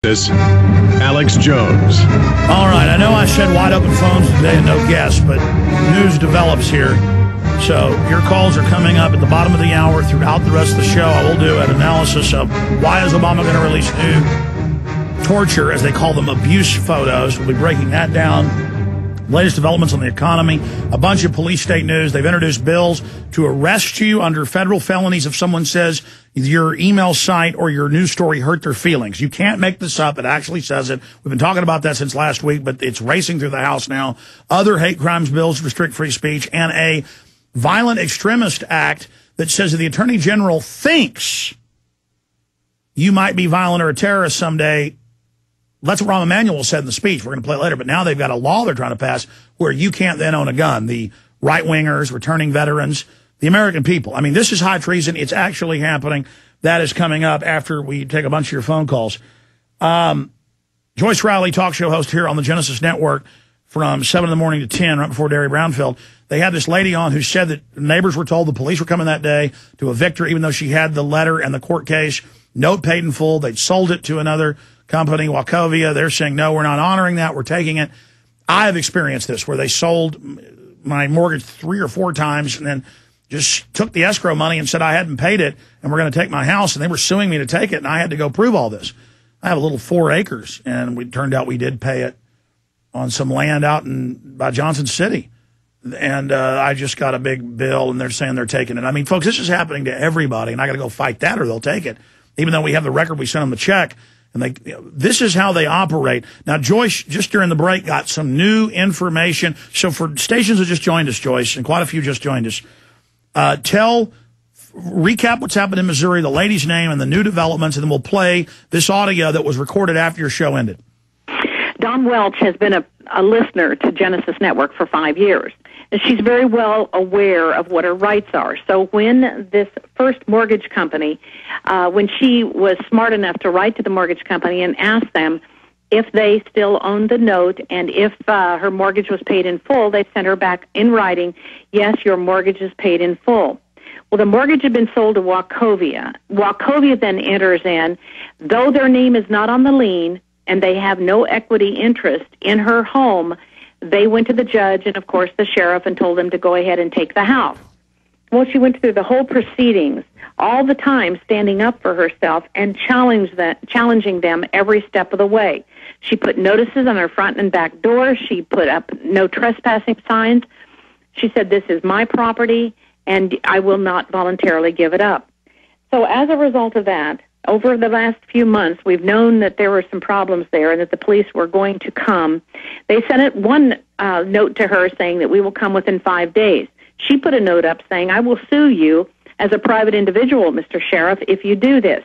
This Alex Jones. All right, I know I said wide open phones today and no guests, but news develops here. So your calls are coming up at the bottom of the hour throughout the rest of the show. I will do an analysis of why is Obama going to release new torture, as they call them, abuse photos. We'll be breaking that down. Latest developments on the economy, a bunch of police state news. They've introduced bills to arrest you under federal felonies if someone says your email site or your news story hurt their feelings. You can't make this up. It actually says it. We've been talking about that since last week, but it's racing through the House now. Other hate crimes bills restrict free speech, and a violent extremist act that says if the Attorney General thinks you might be violent or a terrorist someday, that's what Rahm Emanuel said in the speech. We're going to play it later. But now they've got a law they're trying to pass where you can't then own a gun. The right-wingers, returning veterans, the American people. I mean, this is high treason. It's actually happening. That is coming up after we take a bunch of your phone calls. Joyce Riley, talk show host here on the Genesis Network from 7 in the morning to 10, right before Derry Brownfield. They had this lady on who said that neighbors were told the police were coming that day to evict her, even though she had the letter and the court case, note paid in full. They'd sold it to another company, Wachovia. They're saying, no, we're not honoring that. We're taking it. I have experienced this where they sold my mortgage 3 or 4 times and then just took the escrow money and said I hadn't paid it and we're going to take my house. And they were suing me to take it, and I had to go prove all this. I have a little 4 acres, and it turned out we did pay it on some land out by Johnson City. And I just got a big bill, and they're saying they're taking it. I mean, folks, this is happening to everybody, and I got to go fight that or they'll take it. Even though we have the record, we sent them the check. And this is how they operate. Now, Joyce, just during the break, got some new information. So for stations that just joined us, Joyce, and quite a few just joined us, recap what's happened in Missouri, the lady's name, and the new developments, and then we'll play this audio that was recorded after your show ended. Dawn Welch has been a listener to Genesis Network for 5 years. And she's very well aware of what her rights are. So when this first mortgage company, when she was smart enough to write to the mortgage company and ask them if they still owned the note and if her mortgage was paid in full, they sent her back in writing, yes, your mortgage is paid in full. Well, the mortgage had been sold to Wachovia. Wachovia then enters in, though their name is not on the lien and they have no equity interest in her home, they went to the judge and, of course, the sheriff and told them to go ahead and take the house. Well, she went through the whole proceedings, all the time standing up for herself and challenging them every step of the way. She put notices on her front and back door. She put up no trespassing signs. She said, this is my property, and I will not voluntarily give it up. So as a result of that, over the last few months, we've known that there were some problems there and that the police were going to come. They sent one note to her saying that we will come within 5 days. She put a note up saying, I will sue you as a private individual, Mr. Sheriff, if you do this.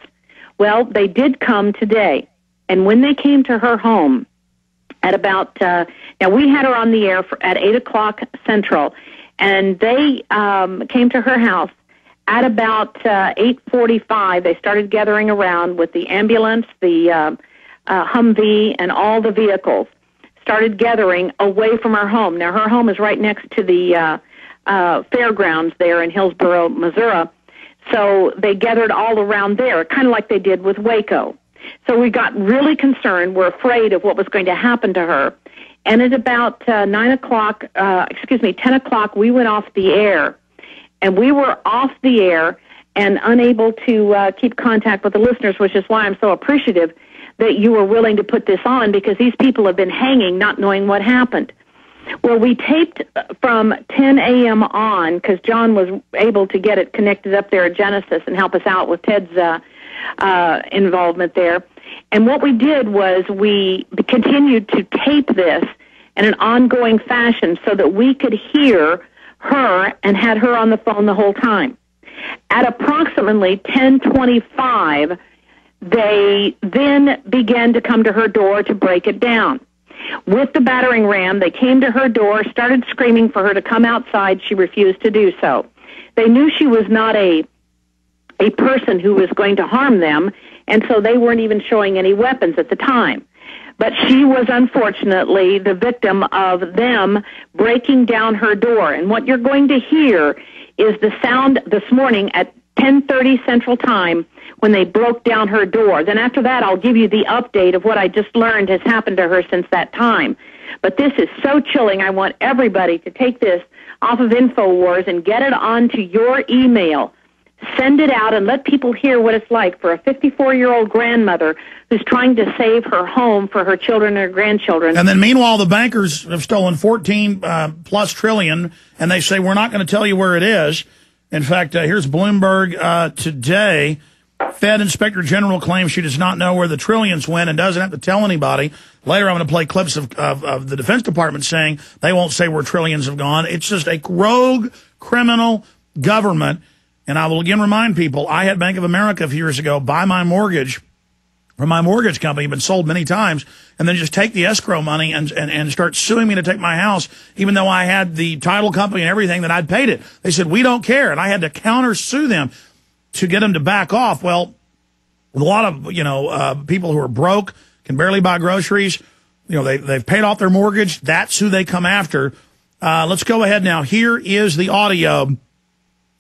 Well, they did come today. And when they came to her home at about, now we had her on the air at 8 o'clock Central, and they came to her house at about 8:45. They started gathering around with the ambulance, the Humvee, and all the vehicles. Started gathering away from her home. Now, her home is right next to the fairgrounds there in Hillsboro, Missouri. So they gathered all around there, kind of like they did with Waco. So we got really concerned. We're afraid of what was going to happen to her. And at about 10 o'clock, we went off the air. And we were off the air and unable to keep contact with the listeners, which is why I'm so appreciative that you were willing to put this on, because these people have been hanging, not knowing what happened. Well, we taped from 10 a.m. on, because John was able to get it connected up there at Genesis and help us out with Ted's involvement there. And what we did was we continued to tape this in an ongoing fashion so that we could hear her and had her on the phone the whole time. At approximately 10:25, they then began to come to her door to break it down. With the battering ram, they came to her door, started screaming for her to come outside. She refused to do so. They knew she was not a person who was going to harm them, and so they weren't even showing any weapons at the time. But she was unfortunately the victim of them breaking down her door. And what you're going to hear is the sound this morning at 10:30 Central Time when they broke down her door. Then after that, I'll give you the update of what I just learned has happened to her since that time. But this is so chilling. I want everybody to take this off of Infowars and get it onto your email. Send it out and let people hear what it's like for a 54-year-old grandmother who's trying to save her home for her children and her grandchildren. And then meanwhile, the bankers have stolen 14 plus trillion, and they say, we're not going to tell you where it is. In fact, here's Bloomberg today. Fed Inspector General claims she does not know where the trillions went and doesn't have to tell anybody. Later, I'm going to play clips of the Defense Department saying they won't say where trillions have gone. It's just a rogue, criminal government. And I will again remind people, I had Bank of America a few years ago buy my mortgage from my mortgage company, been sold many times, and then just take the escrow money and start suing me to take my house, even though I had the title company and everything that I'd paid it. They said, we don't care. And I had to counter-sue them to get them to back off. Well, a lot of, people who are broke, can barely buy groceries, they've paid off their mortgage. That's who they come after. Let's go ahead now. Here is the audio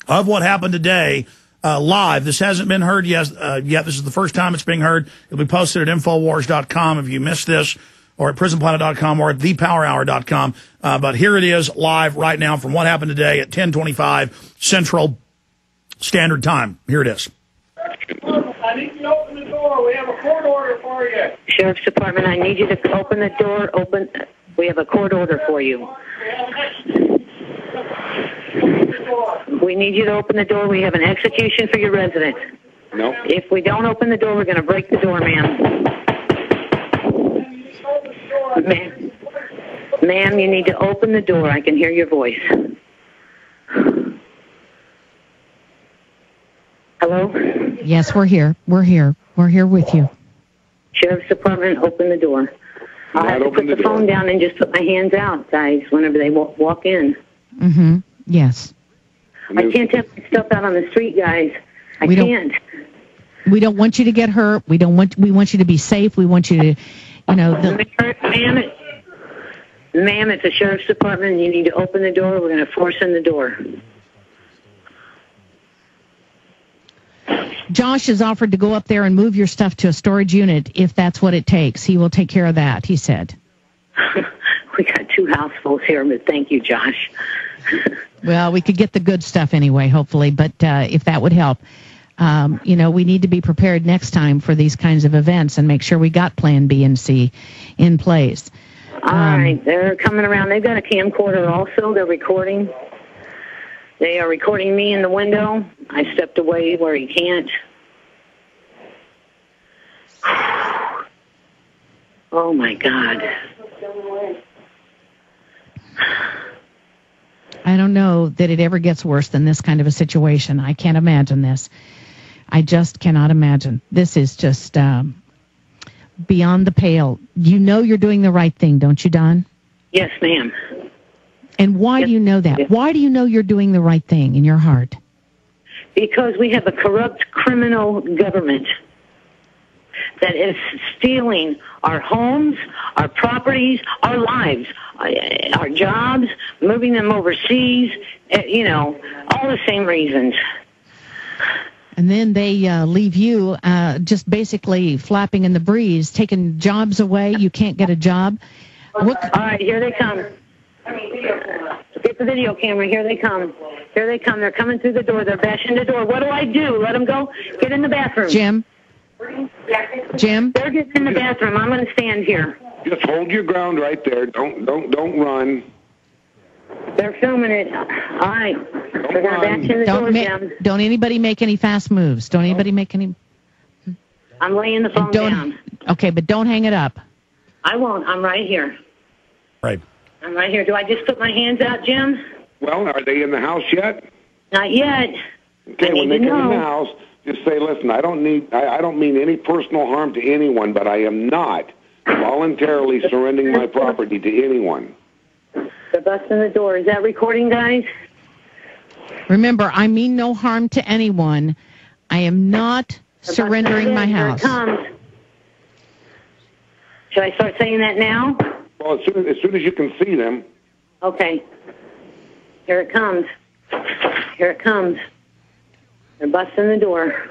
of what happened today, live. This hasn't been heard yet. This is the first time it's being heard. It'll be posted at Infowars.com if you missed this, or at PrisonPlanet.com, or at ThePowerHour.com. But here it is live right now from what happened today at 10:25 Central Standard Time. Here it is. I need you to open the door. We have a court order for you. Sheriff's Department, I need you to open the door. We have a court order for you. We need you to open the door. We have an execution for your residence. No. If we don't open the door, we're going to break the door, ma'am. Ma'am, you need to open the door. I can hear your voice. Hello? Yes, we're here. We're here. We're here with you. Sheriff's Department, open the door. I'll have to put the phone down and just put my hands out, guys, whenever they walk in. Mm-hmm. Yes. I can't have my stuff out on the street, guys. I can't. We don't want you to get hurt. We want you to be safe. We want you to, Ma'am, it's the Sheriff's Department, and you need to open the door. We're going to force in the door. Josh has offered to go up there and move your stuff to a storage unit if that's what it takes. He will take care of that, he said. We got 2 housefuls here, but thank you, Josh. Well, we could get the good stuff anyway, hopefully, but if that would help. We need to be prepared next time for these kinds of events and make sure we got Plan B and C in place. All right, they're coming around. They've got a camcorder also. They're recording. They are recording me in the window. I stepped away where he can't. Oh, my God. I don't know that it ever gets worse than this kind of a situation. I can't imagine this. I just cannot imagine. This is just beyond the pale. You know you're doing the right thing, don't you, Don? Yes, ma'am. And why do you know that? Why do you know you're doing the right thing in your heart? Because we have a corrupt criminal government that is stealing our homes, our properties, our lives, our jobs, moving them overseas, all the same reasons. And then they leave you just basically flapping in the breeze, taking jobs away. You can't get a job. All right, here they come. Get the video camera. Here they come. Here they come. They're coming through the door. They're bashing the door. What do I do? Let them go? Get in the bathroom. Jim? They're getting in the bathroom. I'm going to stand here. Just hold your ground right there. Don't run. They're filming it. All right. They're going to bash in the door, Jim. Don't anybody make any fast moves. Don't anybody make any... I'm laying the phone down. Okay, but don't hang it up. I won't. I'm right here. Right. I'm right here. Do I just put my hands out, Jim? Well, are they in the house yet? Not yet. Okay, when they come in the house, just say, listen, I don't mean any personal harm to anyone, but I am not voluntarily surrendering my property to anyone. They're busting the door. Is that recording, guys? Remember, I mean no harm to anyone. I am not surrendering my house. Here it comes. Should I start saying that now? Well, as soon as you can see them. Okay. Here it comes. Here it comes. They're busting the door.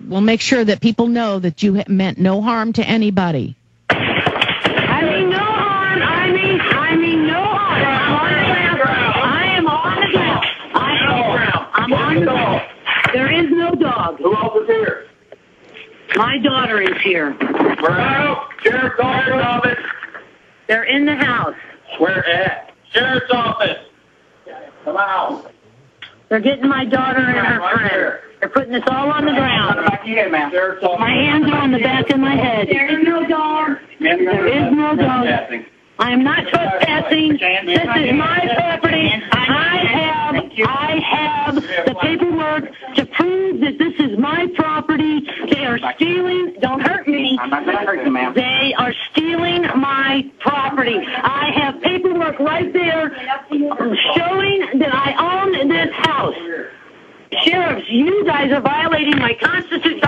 we'll make sure that people know that you meant no harm to anybody. I mean no harm. I mean no harm. I am on the ground. I'm on the ground. There is no dog. Who else is here? My daughter is here. Where at? Sheriff's office. They're in the house. Where at? Sheriff's office. Come out. They're getting my daughter and her friend. They're putting this all on the ground. My hands are on the back of my head. There is no dog. There is no dog. I am not trespassing. This is my property. I have the paperwork to prove that this is my property. They are stealing. Don't hurt me. I'm not going to hurt you, ma'am. They are stealing my property. I have paperwork right there showing that I own this house. Sheriffs, you guys are violating my Constitution.